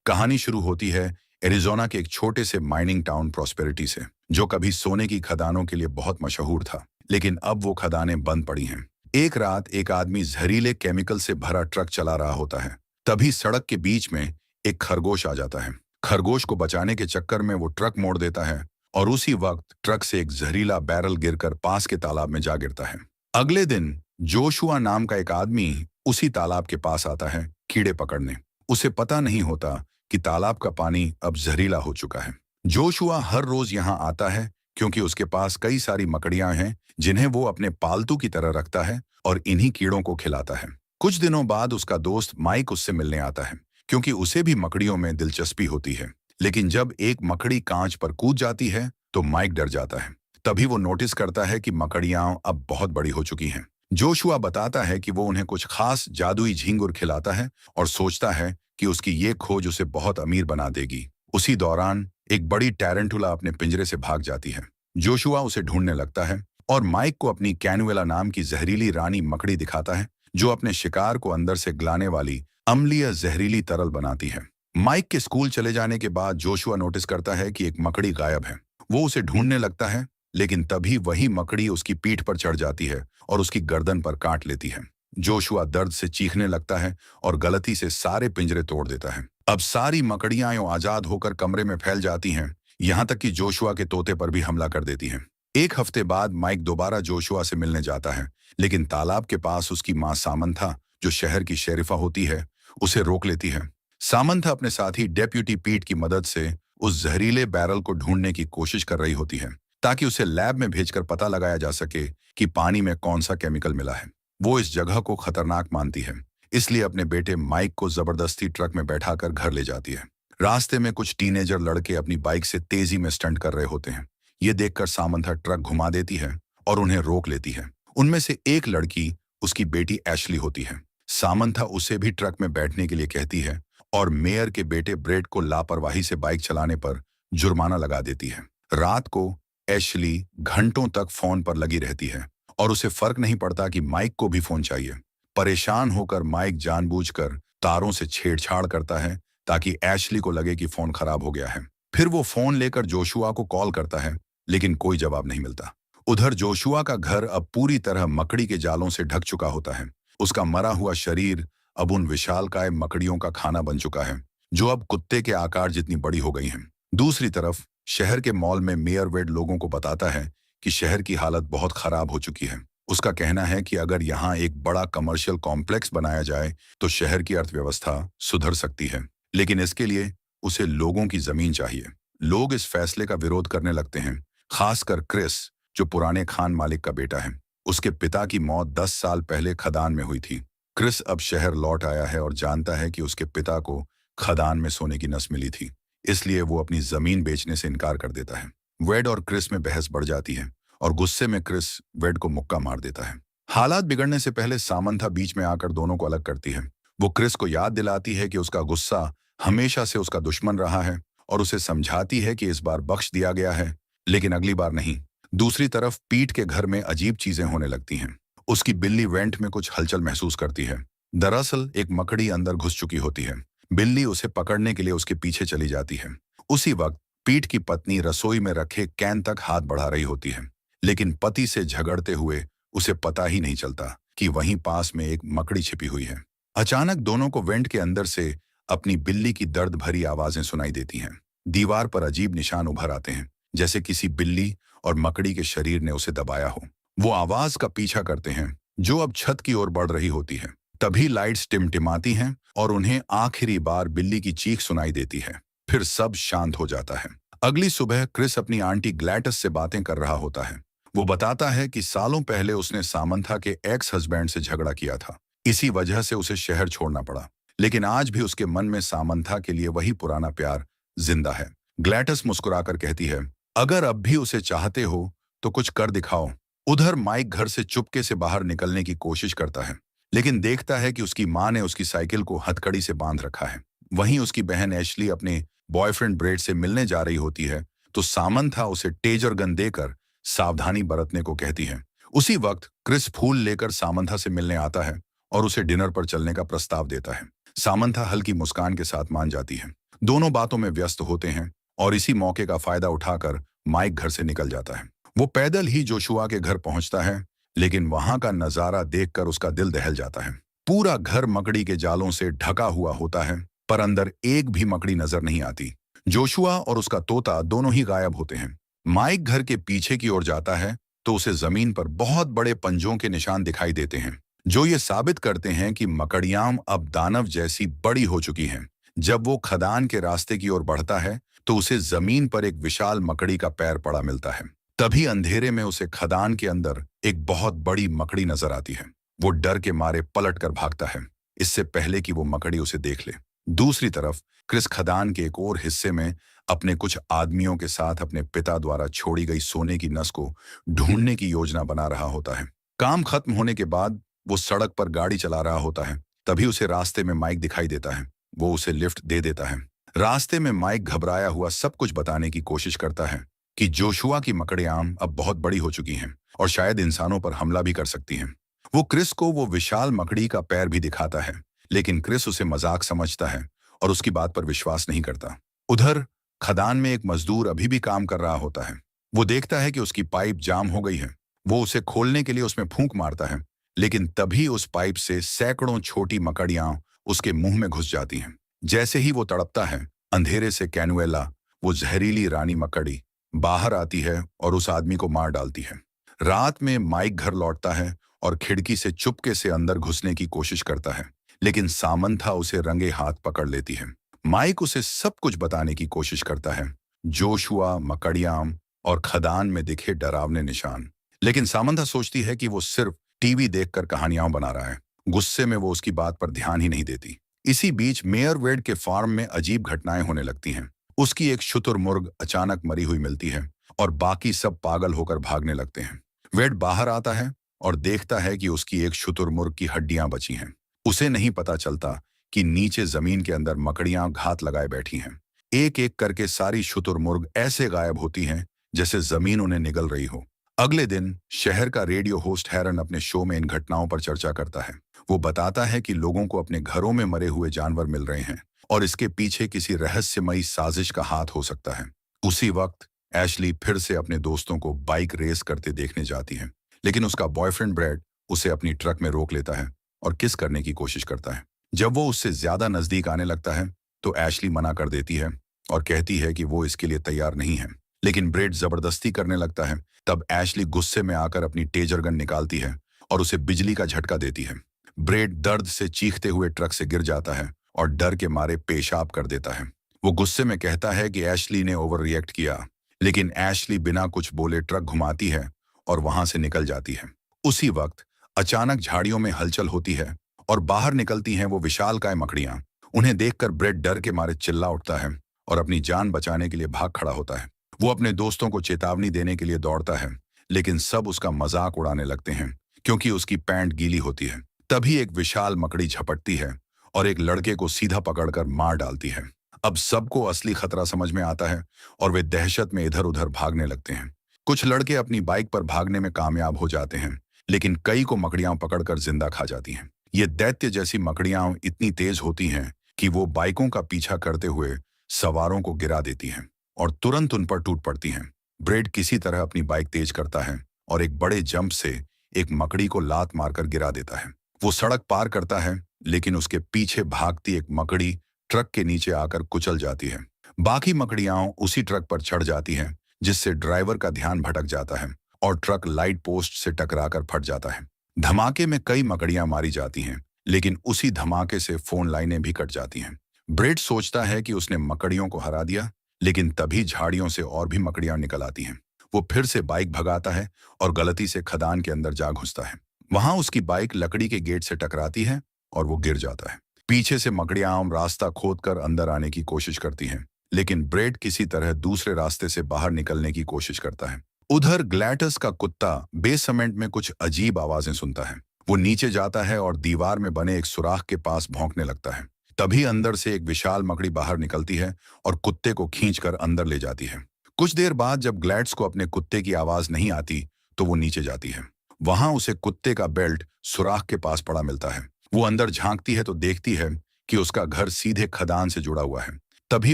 कहानी शुरू होती है एरिज़ोना के एक छोटे से माइनिंग टाउन प्रॉस्पेरिटी से, जो कभी सोने की खदानों के लिए बहुत मशहूर था, लेकिन अब वो खदानें बंद पड़ी हैं। एक रात एक आदमी जहरीले केमिकल से भरा ट्रक चला रहा होता है। तभी सड़क के बीच में एक खरगोश आ जाता है। खरगोश को बचाने के चक्कर में वो ट्रक मोड़ देता है और उसी वक्त ट्रक से एक जहरीला बैरल गिरकर पास के तालाब में जा गिरता है। अगले दिन जोशुआ नाम का एक आदमी उसी तालाब के पास आता है कीड़े पकड़ने। उसे पता नहीं होता कि तालाब का पानी अब जहरीला हो चुका है। जोशुआ हर रोज यहाँ आता है क्योंकि उसके पास कई सारी मकड़ियां हैं जिन्हें वो अपने पालतू की तरह रखता है और इन्हीं कीड़ों को खिलाता है। कुछ दिनों बाद उसका दोस्त माइक उससे मिलने आता है क्योंकि उसे भी मकड़ियों में दिलचस्पी होती है। लेकिन जब एक मकड़ी कांच पर कूद जाती है तो माइक डर जाता है। तभी वो नोटिस करता है कि मकड़ियां अब बहुत बड़ी हो चुकी हैं। जोशुआ बताता है कि वो उन्हें कुछ खास जादुई झींगुर खिलाता है और सोचता है कि उसकी ये खोज उसे बहुत अमीर बना देगी। उसी दौरान एक बड़ी टैरेंटुला अपने पिंजरे से भाग जाती है। जोशुआ उसे ढूंढने लगता है और माइक को अपनी कैनुएला नाम की जहरीली रानी मकड़ी दिखाता है, जो अपने शिकार को अंदर से गलाने वाली अम्लीय जहरीली तरल बनाती है। माइक के स्कूल चले जाने के बाद जोशुआ नोटिस करता है कि एक मकड़ी गायब है। वो उसे ढूंढने लगता है, लेकिन तभी वही मकड़ी उसकी पीठ पर चढ़ जाती है और उसकी गर्दन पर काट लेती है। जोशुआ दर्द से चीखने लगता है और गलती से सारे पिंजरे तोड़ देता है। अब सारी मकड़ियां यूं आजाद होकर कमरे में फैल जाती हैं, यहाँ तक कि जोशुआ के तोते पर भी हमला कर देती हैं। एक हफ्ते बाद माइक दोबारा जोशुआ से मिलने जाता है, लेकिन तालाब के पास उसकी माँ सामंथा, जो शहर की शेरिफा होती है, उसे रोक लेती है। सामंथा अपने साथी डेप्यूटी पीट की मदद से उस जहरीले बैरल को ढूंढने की कोशिश कर रही होती है, ताकि उसे लैब में भेजकर पता लगाया जा सके कि पानी में कौन सा केमिकल मिला है। वो इस जगह को खतरनाक मानती है, इसलिए अपने बेटे माइक को जबरदस्ती ट्रक में बैठाकर घर ले जाती है। रास्ते में कुछ टीनेजर लड़के अपनी बाइक से तेजी में स्टंट कर रहे होते हैं। ये देखकर सामंथा ट्रक घुमा देती है और उन्हें रोक लेती है। उनमें से एक लड़की उसकी बेटी एशली होती है। सामंथा उसे भी ट्रक में बैठने के लिए कहती है और मेयर के बेटे ब्रेड को लापरवाही से बाइक चलाने पर जुर्माना लगा देती है। रात को एशली घंटों तक फोन पर लगी रहती है और उसे फर्क नहीं पड़ता कि माइक को भी फोन चाहिए। परेशान होकर माइक जानबूझकर तारों से छेड़छाड़ करता है ताकि एशली को लगे कि फोन खराब हो गया है। फिर वो फोन लेकर जोशुआ को कॉल करता है, लेकिन कोई जवाब नहीं मिलता। उधर जोशुआ का घर अब पूरी तरह मकड़ी के जालों से ढक चुका होता है। उसका मरा हुआ शरीर अब उन विशालकाय मकड़ियों का खाना बन चुका है, जो अब कुत्ते के आकार जितनी बड़ी हो गई हैं। दूसरी तरफ शहर के मॉल में मेयर वेड लोगों को बताता है कि शहर की हालत बहुत खराब हो चुकी है। उसका कहना है कि अगर यहाँ एक बड़ा कमर्शियल कॉम्प्लेक्स बनाया जाए तो शहर की अर्थव्यवस्था सुधर सकती है, लेकिन इसके लिए उसे लोगों की जमीन चाहिए। लोग इस फैसले का विरोध करने लगते हैं, खासकर क्रिस, जो पुराने खान मालिक का बेटा है। उसके पिता की मौत 10 साल पहले खदान में हुई थी। क्रिस अब शहर लौट आया है और जानता है कि उसके पिता को खदान में सोने की नस मिली थी, इसलिए वो अपनी जमीन बेचने से इनकार कर देता है। वेड और क्रिस में बहस बढ़ जाती है और गुस्से में क्रिस वेड को मुक्का मार देता है। हालात बिगड़ने से पहले सामंथा बीच में आकर दोनों को अलग करती है। वो क्रिस को याद दिलाती है कि उसका गुस्सा हमेशा से उसका दुश्मन रहा है और उसे समझाती है कि इस बार बख्श दिया गया है, लेकिन अगली बार नहीं। दूसरी तरफ पीट के घर में अजीब चीजें होने लगती हैं। उसकी बिल्ली वेंट में कुछ हलचल महसूस करती है। दरअसल एक मकड़ी अंदर घुस चुकी होती है। बिल्ली उसे पकड़ने के लिए उसके पीछे चली जाती है। उसी वक्त पीट की पत्नी रसोई में रखे कैन तक हाथ बढ़ा रही होती है, लेकिन पति से झगड़ते हुए उसे पता ही नहीं चलता कि वहीं पास में एक मकड़ी छिपी हुई है। अचानक दोनों को वेंट के अंदर से अपनी बिल्ली की दर्द भरी आवाजें सुनाई देती हैं। दीवार पर अजीब निशान उभर आते हैं, जैसे किसी बिल्ली और मकड़ी के शरीर ने उसे दबाया हो। वो आवाज का पीछा करते हैं, जो अब छत की ओर बढ़ रही होती है। तभी लाइट्स टिमटिमाती हैं और उन्हें आखिरी बार बिल्ली की चीख सुनाई देती है। फिर सब शांत हो जाता है। अगली सुबह क्रिस अपनी आंटी ग्लैटिस से बातें कर रहा होता है। वो बताता है कि सालों पहले उसने सामंथा के एक्स हस्बैंड से झगड़ा किया था। इसी वजह से उसे शहर छोड़ना पड़ा, लेकिन आज भी उसके मन में सामंथा के लिए वही पुराना प्यार जिंदा है। ग्लैटिस मुस्कुराकर कहती है, अगर अब भी उसे चाहते हो तो कुछ कर दिखाओ। उधर माइक घर से चुपके से बाहर निकलने की कोशिश करता है, लेकिन देखता है कि उसकी माँ ने उसकी साइकिल को हथकड़ी से बांध रखा है। वहीं उसकी बहन एशली अपने बॉयफ्रेंड ब्रेड से मिलने जा रही होती है, तो सामंथा उसे टेजर गन देकर सावधानी बरतने को कहती है। उसी वक्त क्रिस फूल लेकर सामंथा से मिलने आता है और उसे डिनर पर चलने का प्रस्ताव देता है। सामंथा हल्की मुस्कान के साथ मान जाती है। दोनों बातों में व्यस्त होते हैं और इसी मौके का फायदा उठाकर माइक घर से निकल जाता है। वो पैदल ही जोशुआ के घर पहुंचता है, लेकिन वहां का नजारा देखकर उसका दिल दहल जाता है। पूरा घर मकड़ी के जालों से ढका हुआ होता है, पर अंदर एक भी मकड़ी नजर नहीं आती। जोशुआ और उसका तोता दोनों ही गायब होते हैं। माइक घर के पीछे की ओर जाता है तो उसे जमीन पर बहुत बड़े पंजों के निशान दिखाई देते हैं, जो ये साबित करते हैं कि मकड़ियां अब दानव जैसी बड़ी हो चुकी हैं। जब वो खदान के रास्ते की ओर बढ़ता है तो उसे जमीन पर एक विशाल मकड़ी का पैर पड़ा मिलता है। तभी अंधेरे में उसे खदान के अंदर एक बहुत बड़ी मकड़ी नजर आती है। वो डर के मारे पलट कर भागता है, इससे पहले कि वो मकड़ी उसे देख ले। दूसरी तरफ क्रिस खदान के एक और हिस्से में अपने कुछ आदमियों के साथ अपने पिता द्वारा छोड़ी गई सोने की नस को ढूंढने की योजना बना रहा होता है। काम खत्म होने के बाद वो सड़क पर गाड़ी चला रहा होता है, तभी उसे रास्ते में माइक दिखाई देता है। वो उसे लिफ्ट दे देता है। रास्ते में माइक घबराया हुआ सब कुछ बताने की कोशिश करता है कि जोशुआ की मकड़ियां अब बहुत बड़ी हो चुकी हैं और शायद इंसानों पर हमला भी कर सकती हैं। वो क्रिस को वो विशाल मकड़ी का पैर भी दिखाता है, लेकिन क्रिस उसे मजाक समझता है और उसकी बात पर विश्वास नहीं करता। उधर खदान में एक मजदूर अभी भी काम कर रहा होता है। वो देखता है कि उसकी पाइप जाम हो गई है। वो उसे खोलने के लिए उसमें फूंक मारता है, लेकिन तभी उस पाइप से सैकड़ों छोटी मकड़ियां उसके मुंह में घुस जाती हैं। जैसे ही वो तड़पता है, अंधेरे से कैनुएला, वो जहरीली रानी मकड़ी, बाहर आती है और उस आदमी को मार डालती है। रात में माइक घर लौटता है और खिड़की से चुपके से अंदर घुसने की कोशिश करता है, लेकिन सामंथा उसे रंगे हाथ पकड़ लेती है। माइक उसे सब कुछ बताने की कोशिश करता है, जोशुआ, मकड़ियां और खदान में दिखे डरावने निशान। लेकिन सामंथा सोचती है कि वो सिर्फ टीवी देखकर कहानियां बना रहा है। गुस्से में वो उसकी बात पर ध्यान ही नहीं देती। इसी बीच मेयर वेड के फार्म में अजीब घटनाएं होने लगती हैं। उसकी एक शुतुरमुर्ग अचानक मरी हुई मिलती है और बाकी सब पागल होकर भागने लगते हैं। वेड बाहर आता है और देखता है कि उसकी एक शुतुरमुर्ग की हड्डियां बची हैं। उसे नहीं पता चलता कि नीचे जमीन के अंदर मकड़ियां घात लगाए बैठी हैं। एक एक करके सारी शुतुरमुर्ग ऐसे गायब होती हैं जैसे जमीन उन्हें निगल रही हो। अगले दिन शहर का रेडियो होस्ट हैरन अपने शो में इन घटनाओं पर चर्चा करता है। वो बताता है कि लोगों को अपने घरों में मरे हुए जानवर मिल रहे हैं और इसके पीछे किसी रहस्यमयी साजिश का हाथ हो सकता है। उसी वक्त एशली फिर से अपने दोस्तों को बाइक रेस करते देखने जाती है, लेकिन उसका बॉयफ्रेंड ब्रैड उसे अपनी ट्रक में रोक लेता है और किस करने की कोशिश करता है। जब वो उससे ज्यादा नजदीक आने लगता है तो एशली मना कर देती है और कहती है कि वो इसके लिए तैयार नहीं है, लेकिन ब्रेड जबरदस्ती करने लगता है। तब एशली गुस्से में आकर अपनी टेजर गन निकालती है और उसे बिजली का झटका देती है। ब्रेड दर्द से चीखते हुए ट्रक से गिर जाता है और डर के मारे पेशाब कर देता है। वो गुस्से में कहता है कि एशली ने ओवर रिएक्ट किया, लेकिन एशली बिना कुछ बोले ट्रक घुमाती है और वहां से निकल जाती है। उसी वक्त अचानक झाड़ियों में हलचल होती है और बाहर निकलती हैं वो विशालकाय मकड़ियां। उन्हें देखकर ब्रेड डर के मारे चिल्ला उठता है और अपनी जान बचाने के लिए भाग खड़ा होता है। वो अपने दोस्तों को चेतावनी देने के लिए दौड़ता है, लेकिन सब उसका मजाक उड़ाने लगते हैं क्योंकि उसकी पैंट गीली होती है। तभी एक विशाल मकड़ी झपटती है और एक लड़के को सीधा पकड़कर मार डालती है। अब सबको असली खतरा समझ में आता है और वे दहशत में इधर उधर भागने लगते हैं। कुछ लड़के अपनी बाइक पर भागने में कामयाब हो जाते हैं, लेकिन कई को मकड़ियां पकड़कर जिंदा खा जाती हैं। ये दैत्य जैसी मकड़ियां इतनी तेज होती हैं कि वो बाइकों का पीछा करते हुए सवारों को गिरा देती हैं और तुरंत उन पर टूट पड़ती हैं। ब्रेड किसी तरह अपनी बाइक तेज करता है और एक बड़े जंप से एक मकड़ी को लात मारकर गिरा देता है। वो सड़क पार करता है, लेकिन उसके पीछे भागती एक मकड़ी ट्रक के नीचे आकर कुचल जाती है। बाकी मकड़ियां उसी ट्रक पर चढ़ जाती हैं, जिससे ड्राइवर का ध्यान भटक जाता है और ट्रक लाइट पोस्ट से टकराकर फट जाता है। धमाके में कई मकड़ियां मारी जाती हैं, लेकिन उसी धमाके से फोन लाइनें भी कट जाती हैं। ब्रेड सोचता है कि उसने मकड़ियों को हरा दिया, लेकिन तभी झाड़ियों से और भी मकड़ियां निकल आती हैं। वो फिर से बाइक भगाता है और गलती से खदान के अंदर जा घुसता है। वहां उसकी बाइक लकड़ी के गेट से टकराती है और वो गिर जाता है। पीछे से मकड़ियां रास्ता खोदकर अंदर आने की कोशिश करती हैं, लेकिन ब्रेड किसी तरह दूसरे रास्ते से बाहर निकलने की कोशिश करता है। उधर ग्लैटस का कुत्ता बेसमेंट में कुछ अजीब आवाजें सुनता है। वो नीचे जाता है और दीवार में बने एक सुराख के पास भौंकने लगता है। तभी अंदर से एक विशाल मकड़ी बाहर निकलती है और कुत्ते को खींचकर अंदर ले जाती है। कुछ देर बाद जब ग्लैड्स को अपने कुत्ते की आवाज नहीं आती तो वो नीचे जाती है। वहां उसे कुत्ते का बेल्ट सुराख के पास पड़ा मिलता है। वो अंदर झांकती है तो देखती है कि उसका घर सीधे खदान से जुड़ा हुआ है, तभी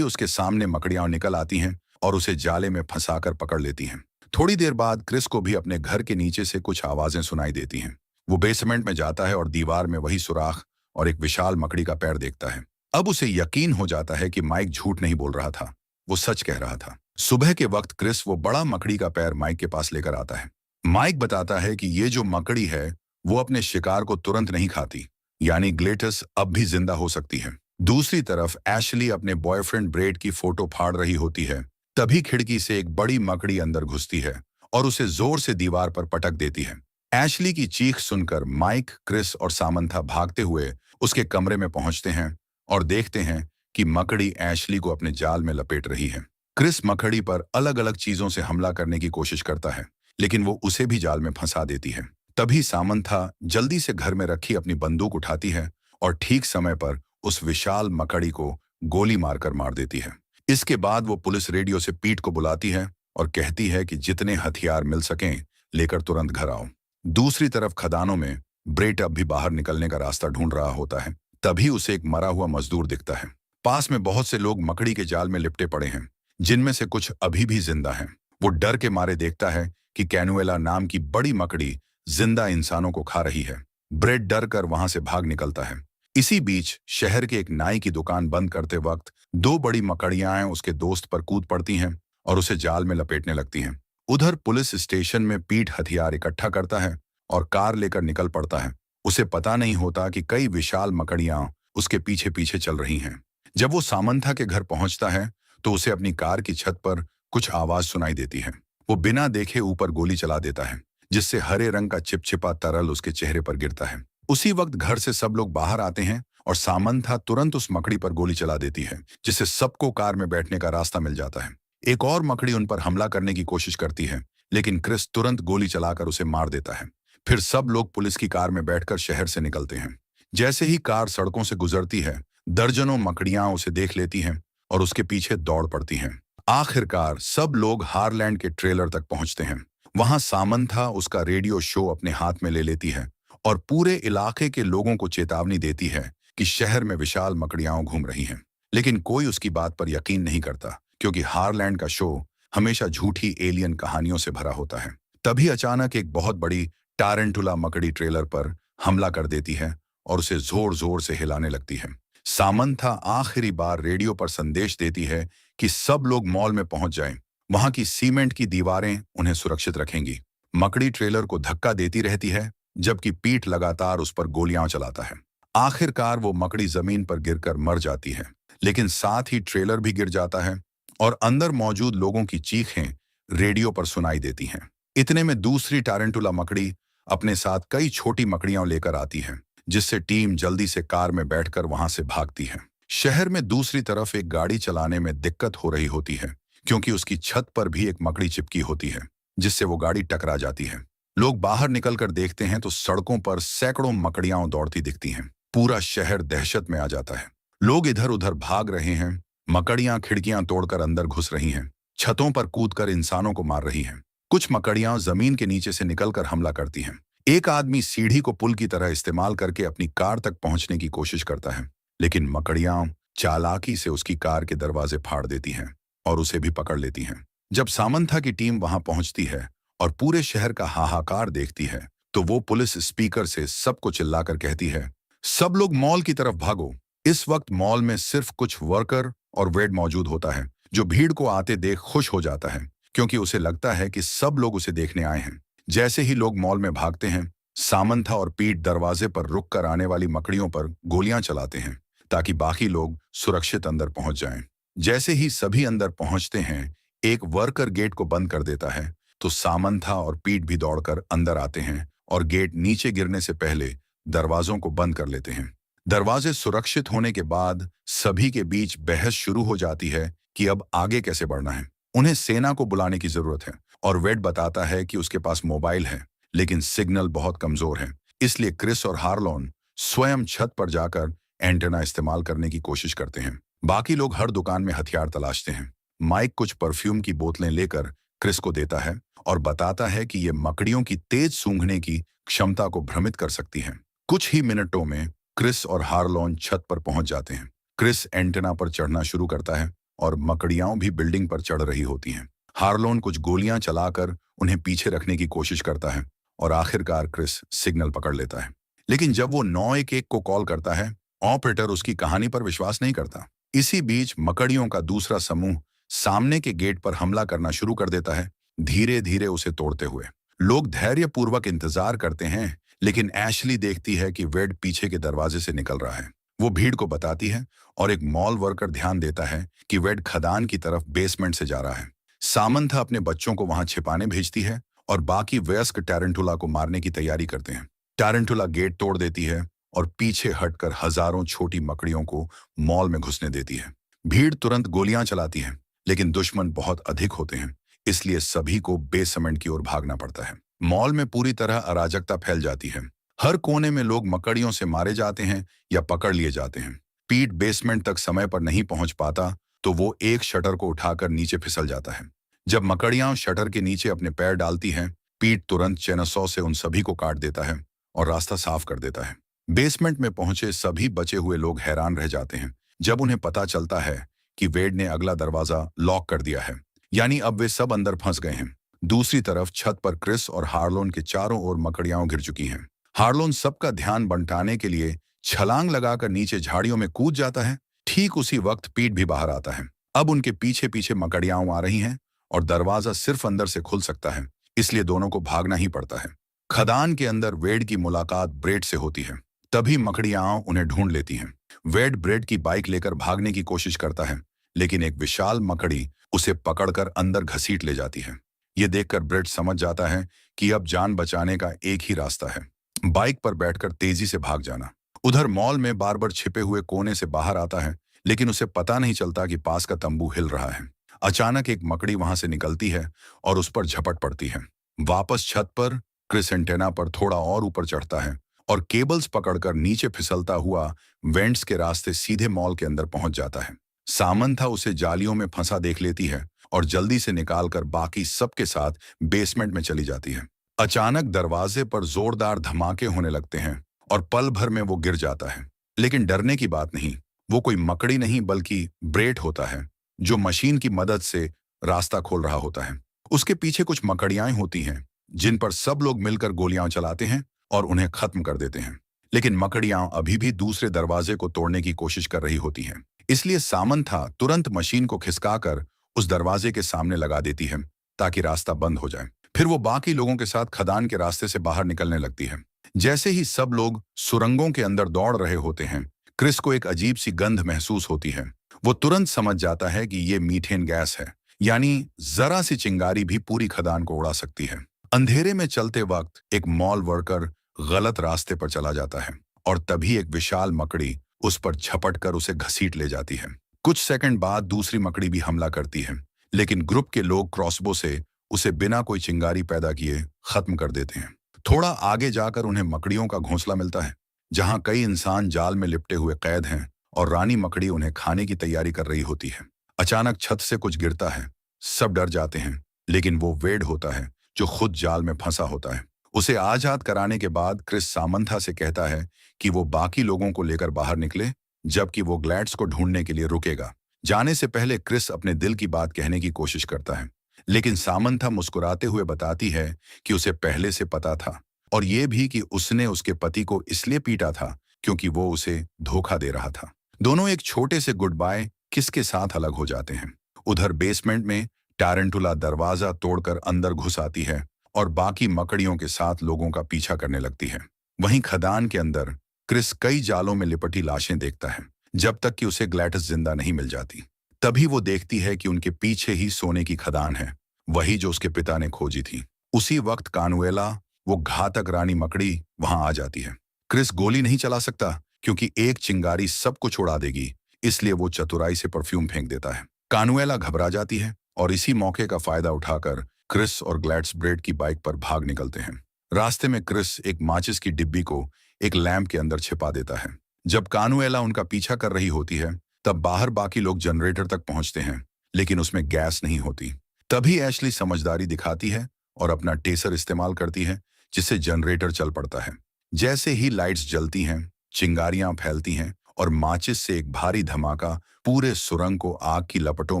उसके सामने मकड़ियां निकल आती हैं और उसे जाले में फंसाकर पकड़ लेती हैं। थोड़ी देर बाद क्रिस को भी अपने घर के नीचे से कुछ आवाजें सुनाई देती हैं। वो बेसमेंट में जाता है और दीवार में वही सुराख और एक विशाल मकड़ी का पैर देखता है। अब उसे यकीन हो जाता है कि माइक झूठ नहीं बोल रहा था, वो सच कह रहा था। सुबह के वक्त क्रिस वो बड़ा मकड़ी का पैर माइक के पास लेकर आता है। माइक बताता है कि ये जो मकड़ी है वो अपने शिकार को तुरंत नहीं खाती, यानी ग्लेटस अब भी जिंदा हो सकती है। दूसरी तरफ एशली अपने बॉयफ्रेंड ब्रेड की फोटो फाड़ रही होती है। तभी खिड़की से एक बड़ी मकड़ी अंदर घुसती है और उसे जोर से दीवार पर पटक देती है। एशली की चीख सुनकर माइक, क्रिस और सामंथा भागते हुए उसके कमरे में पहुंचते हैं और देखते हैं कि मकड़ी एशली को अपने जाल में लपेट रही है। क्रिस मकड़ी पर अलग अलग चीजों से हमला करने की कोशिश करता है, लेकिन वो उसे भी जाल में फंसा देती है। तभी सामंथा जल्दी से घर में रखी अपनी बंदूक उठाती है और ठीक समय पर उस विशाल मकड़ी को गोली मारकर मार देती है। इसके बाद वो पुलिस रेडियो से पीट को बुलाती है और कहती है कि जितने हथियार मिल सकें लेकर तुरंत घर आओ। दूसरी तरफ खदानों में ब्रेट अब भी बाहर निकलने का रास्ता ढूंढ रहा होता है। तभी उसे एक मरा हुआ मजदूर दिखता है। पास में बहुत से लोग मकड़ी के जाल में लिपटे पड़े हैं, जिनमें से कुछ अभी भी जिंदा हैं। वो डर के मारे देखता है कि कैनुएला नाम की बड़ी मकड़ी जिंदा इंसानों को खा रही है। ब्रेड डर कर वहां से भाग निकलता है। इसी बीच शहर के एक नाई की दुकान बंद करते वक्त दो बड़ी मकड़ियां उसके दोस्त पर कूद पड़ती हैं और उसे जाल में लपेटने लगती हैं। उधर पुलिस स्टेशन में पीट हथियार इकट्ठा करता है और कार लेकर निकल पड़ता है। उसे पता नहीं होता कि कई विशाल मकड़ियां उसके पीछे पीछे चल रही हैं। जब वो सामंथा के घर पहुंचता है तो उसे अपनी कार की छत पर कुछ आवाज सुनाई देती है। वो बिना देखे ऊपर गोली चला देता है, जिससे हरे रंग का चिपचिपा तरल उसके चेहरे पर गिरता है। उसी वक्त घर से सब लोग बाहर आते हैं और सामंथा तुरंत उस मकड़ी पर गोली चला देती है, जिससे सबको कार में बैठने का रास्ता मिल जाता है। एक और मकड़ी उन पर हमला करने की कोशिश करती है, लेकिन क्रिस तुरंत गोली चलाकर उसे मार देता है। फिर सब लोग पुलिस की कार में बैठकर शहर से निकलते हैं। जैसे ही कार सड़कों से गुजरती है, दर्जनों मकड़ियां उसे देख लेती हैं और उसके पीछे दौड़ पड़ती हैं। आखिरकार सब लोग हारलैंड के ट्रेलर तक पहुंचते हैं। वहां सामंथा उसका रेडियो शो अपने हाथ में ले लेती है और पूरे इलाके के लोगों को चेतावनी देती है कि शहर में विशाल मकड़ियां घूम रही हैं। लेकिन कोई उसकी बात पर यकीन नहीं करता, क्योंकि हारलैंड का शो हमेशा झूठी एलियन कहानियों से भरा होता है। तभी अचानक एक बहुत बड़ी टारंटुला मकड़ी ट्रेलर पर हमला कर देती है और उसे जोर जोर से हिलाने लगती है। सामंथा आखिरी बार रेडियो पर संदेश देती है कि सब लोग मॉल में पहुंच जाएं। वहां की सीमेंट की दीवारें उन्हें सुरक्षित रखेंगी। मकड़ी ट्रेलर को धक्का देती रहती है, जबकि पीठ लगातार उस पर गोलियां चलाता है। आखिरकार वो मकड़ी जमीन पर गिरकर मर जाती है, लेकिन साथ ही ट्रेलर भी गिर जाता है और अंदर मौजूद लोगों की चीखें रेडियो पर सुनाई देती हैं। इतने में दूसरी टारंटुला मकड़ी अपने साथ कई छोटी मकड़ियां लेकर आती है, जिससे टीम जल्दी से कार में बैठकर वहां से भागती है। शहर में दूसरी तरफ एक गाड़ी चलाने में दिक्कत हो रही होती है, क्योंकि उसकी छत पर भी एक मकड़ी चिपकी होती है, जिससे वो गाड़ी टकरा जाती है। लोग बाहर निकलकर देखते हैं तो सड़कों पर सैकड़ों मकड़ियां दौड़ती दिखती हैं। पूरा शहर दहशत में आ जाता है। लोग इधर उधर भाग रहे हैं। मकड़ियां खिड़कियां तोड़कर अंदर घुस रही हैं, छतों पर कूदकर इंसानों को मार रही हैं। कुछ मकड़ियां जमीन के नीचे से निकलकर हमला करती हैं। एक आदमी सीढ़ी को पुल की तरह इस्तेमाल करके अपनी कार तक पहुंचने की कोशिश करता है, लेकिन मकड़ियां चालाकी से उसकी कार के दरवाजे फाड़ देती हैं और उसे भी पकड़ लेती हैं। जब सामंथा की टीम वहां पहुंचती है और पूरे शहर का हाहाकार देखती है, तो वो पुलिस स्पीकर से सबको चिल्लाकर कहती है, सब लोग मॉल की तरफ भागो। इस वक्त मॉल में सिर्फ कुछ वर्कर और वेड मौजूद होता है, जो भीड़ को आते देख खुश हो जाता है, क्योंकि उसे लगता है कि सब लोग उसे देखने आए हैं। जैसे ही लोग मॉल में भागते हैं, सामंथा और पीट दरवाजे पर रुककर आने वाली मकड़ियों पर गोलियां चलाते हैं, ताकि बाकी लोग सुरक्षित अंदर पहुंच जाएं। जैसे ही सभी अंदर पहुंचते हैं, एक वर्कर गेट को बंद कर देता है, तो सामंथा और पीट भी दौड़कर अंदर आते हैं और गेट नीचे गिरने से पहले दरवाजों को बंद कर लेते हैं। दरवाजे सुरक्षित होने के बाद सभी के बीच बहस शुरू हो जाती है कि अब आगे कैसे बढ़ना है। उन्हें सेना को बुलाने की जरूरत है और वेड बताता है कि उसके पास मोबाइल है, लेकिन सिग्नल बहुत कमजोर है। इसलिए क्रिस और हार्लोन स्वयं छत पर जाकर एंटेना इस्तेमाल करने की कोशिश करते हैं। बाकी लोग हर दुकान में हथियार तलाशते हैं। माइक कुछ परफ्यूम की बोतलें लेकर क्रिस को देता है और बताता है कि ये मकड़ियों की तेज सूंघने की क्षमता को भ्रमित कर सकती हैं। कुछ ही मिनटों में क्रिस और हार्लोन छत पर पहुंच जाते हैं। क्रिस एंटेना पर चढ़ना शुरू करता है और मकड़ियां भी बिल्डिंग पर चढ़ रही होती हैं। हार्लोन कुछ गोलियां चलाकर उन्हें पीछे रखने की कोशिश करता है और आखिरकार क्रिस सिग्नल पकड़ लेता है। लेकिन जब वो 911 को कॉल करता है, ऑपरेटर उसकी कहानी पर विश्वास नहीं करता। इसी बीच मकड़ियों का दूसरा समूह सामने के गेट पर हमला करना शुरू कर देता है, धीरे धीरे उसे तोड़ते हुए। लोग धैर्यपूर्वक इंतजार करते हैं, लेकिन एशली देखती है कि वेड पीछे के दरवाजे से निकल रहा है। वो भीड़ को बताती है और एक मॉल वर्कर ध्यान देता है कि वेड खदान की तरफ बेसमेंट से जा रहा है। सामंथा अपने बच्चों को वहां छिपाने भेजती है और बाकी वयस्क टैरेंटुला को मारने की तैयारी करते हैं। टैरेंटुला गेट तोड़ देती है और पीछे हटकर हजारों छोटी मकड़ियों को मॉल में घुसने देती है। भीड़ तुरंत गोलियां चलाती है, लेकिन दुश्मन बहुत अधिक होते हैं, इसलिए सभी को बेसमेंट की ओर भागना पड़ता है। मॉल में पूरी तरह अराजकता फैल जाती है। हर कोने में लोग मकड़ियों से मारे जाते हैं या पकड़ लिए जाते हैं। पीट बेसमेंट तक समय पर नहीं पहुंच पाता तो वो एक शटर को उठाकर नीचे फिसल जाता है। जब मकड़ियां शटर के नीचे अपने पैर डालती हैं, पीट तुरंत चेनसॉ से उन सभी को काट देता है और रास्ता साफ कर देता है। बेसमेंट में पहुंचे सभी बचे हुए लोग हैरान रह जाते हैं जब उन्हें पता चलता है कि वेड ने अगला दरवाजा लॉक कर दिया है, यानी अब वे सब अंदर फंस गए हैं। दूसरी तरफ छत पर क्रिस और हार्लोन के चारों ओर मकड़ियां घिर चुकी हैं। हार्लोन सबका ध्यान बंटाने के लिए छलांग लगाकर नीचे झाड़ियों में कूद जाता है। ठीक उसी वक्त पीट भी बाहर आता है। अब उनके पीछे पीछे मकड़ियां आ रही हैं और दरवाजा सिर्फ अंदर से खुल सकता है, इसलिए दोनों को भागना ही पड़ता है। खदान के अंदर वेड की मुलाकात ब्रेड से होती है। तभी मकड़ियां उन्हें ढूंढ लेती हैं। वेड ब्रेड की बाइक लेकर भागने की कोशिश करता है, लेकिन एक विशाल मकड़ी उसे पकड़कर अंदर घसीट ले जाती है। ये देखकर ब्रेड समझ जाता है कि अब जान बचाने का एक ही रास्ता है, बाइक पर बैठकर तेजी से भाग जाना। उधर मॉल में बार्बर छिपे हुए कोने से बाहर आता है, लेकिन उसे पता नहीं चलता कि पास का तंबू हिल रहा है। अचानक एक मकड़ी वहां से निकलती है और उस पर झपट पड़ती है। वापस छत पर क्रिस एंटेना पर थोड़ा और ऊपर चढ़ता है और केबल्स पकड़कर नीचे फिसलता हुआ वेंट्स के रास्ते सीधे मॉल के अंदर पहुंच जाता है। सामंथा उसे जालियों में फंसा देख लेती है और जल्दी से निकालकर बाकी सबके साथ बेसमेंट में चली जाती है। अचानक दरवाजे पर जोरदार धमाके होने लगते हैं और पल भर में वो गिर जाता है। लेकिन डरने की बात नहीं, वो कोई मकड़ी नहीं बल्कि ब्रेड होता है, जो मशीन की मदद से रास्ता खोल रहा होता है। उसके पीछे कुछ मकड़ियां होती हैं जिन पर सब लोग मिलकर गोलियां चलाते हैं और उन्हें खत्म कर देते हैं। लेकिन मकड़ियां अभी भी दूसरे दरवाजे को तोड़ने की कोशिश कर रही होती हैं। इसलिए सामंथा तुरंत मशीन को खिसकाकर उस दरवाजे के सामने लगा देती है ताकि रास्ता बंद हो जाए। फिर वो बाकी लोगों के साथ खदान के रास्ते से बाहर निकलने लगती है। जैसे ही सब लोग सुरंगों के अंदर दौड़ रहे होते हैं, क्रिस को एक अजीब सी गंध महसूस होती है। वो तुरंत समझ जाता है कि ये मीथेन गैस है, यानी जरा सी चिंगारी भी पूरी खदान को उड़ा सकती है। अंधेरे में चलते वक्त एक मॉल वर्कर गलत रास्ते पर चला जाता है और तभी एक विशाल मकड़ी उस पर झपट कर उसे घसीट ले जाती है। कुछ सेकंड बाद दूसरी मकड़ी भी हमला करती है, लेकिन ग्रुप के लोग क्रॉसबो से उसे बिना कोई चिंगारी पैदा किए खत्म कर देते हैं। थोड़ा आगे जाकर उन्हें मकड़ियों का घोंसला मिलता है, जहां कई इंसान जाल में लिपटे हुए कैद हैं और रानी मकड़ी उन्हें खाने की तैयारी कर रही होती है। अचानक छत से कुछ गिरता है, सब डर जाते हैं, लेकिन वो वेड होता है जो खुद जाल में फंसा होता है। उसे आजाद कराने के बाद क्रिस सामंथा से कहता है कि वो बाकी लोगों को लेकर बाहर निकले, जबकि वो ग्लैड्स को ढूंढने के लिए रुकेगा। जाने से पहले क्रिस अपने दिल की बात कहने की कोशिश करता है, लेकिन सामंथा मुस्कुराते हुए बताती है कि उसे पहले से पता था, और ये भी कि उसने उसके पति को इसलिए पीटा था क्योंकि वो उसे धोखा दे रहा था। दोनों एक छोटे से गुड बाय किस के साथ अलग हो जाते हैं। उधर बेसमेंट में टैरेंटुला दरवाजा तोड़कर अंदर घुस आती है और बाकी मकड़ियों के साथ लोगों का पीछा करने लगती है। वहीं खदान के अंदर क्रिस कई जालों में लिपटी लाशें देखता है, जब तक कि उसे ग्लैटिस जिंदा नहीं मिल जाती। तभी वो देखती है कि उनके पीछे ही सोने की खदान है, वही जो उसके पिता ने खोजी थी। उसी वक्त कानुएला, वो घातक रानी मकड़ी, वहां आ जाती है। क्रिस गोली नहीं चला सकता क्योंकि एक चिंगारी सब कुछ उड़ा देगी, इसलिए वो चतुराई से परफ्यूम फेंक देता है। कानुएला घबरा जाती है और इसी मौके का फायदा उठाकर क्रिस और ग्लैड्स ब्रेड की बाइक पर भाग निकलते हैं। रास्ते में क्रिस एक माचिस की डिब्बी को एक लैंप के अंदर छिपा देता है। जब कानुएला उनका पीछा कर रही होती है, तब बाहर बाकी लोग जनरेटर तक पहुंचते हैं, लेकिन उसमें गैस नहीं होती। तभी एशली समझदारी दिखाती है और अपना टेसर इस्तेमाल करती है, जिससे जनरेटर चल पड़ता है। जैसे ही लाइट्स जलती हैं, चिंगारियां फैलती हैं और माचिस से एक भारी धमाका पूरे सुरंग को आग की लपटों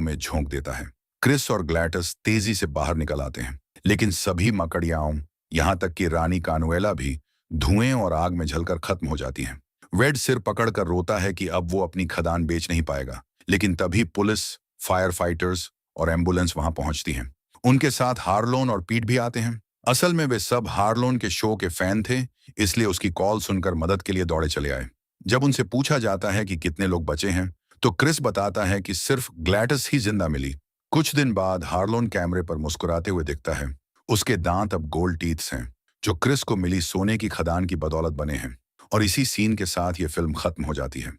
में झोंक देता है। क्रिस और ग्लैटस तेजी से बाहर निकल आते हैं, लेकिन सभी मकड़ियाओं, यहाँ तक कि रानी कानुएला भी धुएं और आग में जलकर खत्म हो जाती हैं। वेड सिर पकड़कर रोता है कि अब वो अपनी खदान बेच नहीं पाएगा, लेकिन तभी पुलिस, फायर फाइटर्स और एम्बुलेंस वहां पहुंचती हैं। उनके साथ हार्लोन और पीट भी आते हैं। असल में वे सब हार्लोन के शो के फैन थे, इसलिए उसकी कॉल सुनकर मदद के लिए दौड़े चले आए। जब उनसे पूछा जाता है कि कितने लोग बचे हैं, तो क्रिस बताता है कि सिर्फ ग्लैटस ही जिंदा मिली। कुछ दिन बाद हार्लोन कैमरे पर मुस्कुराते हुए दिखता है। उसके दांत अब गोल्ड टीथ्स हैं, जो क्रिस को मिली सोने की खदान की बदौलत बने हैं। और इसी सीन के साथ ये फिल्म खत्म हो जाती है।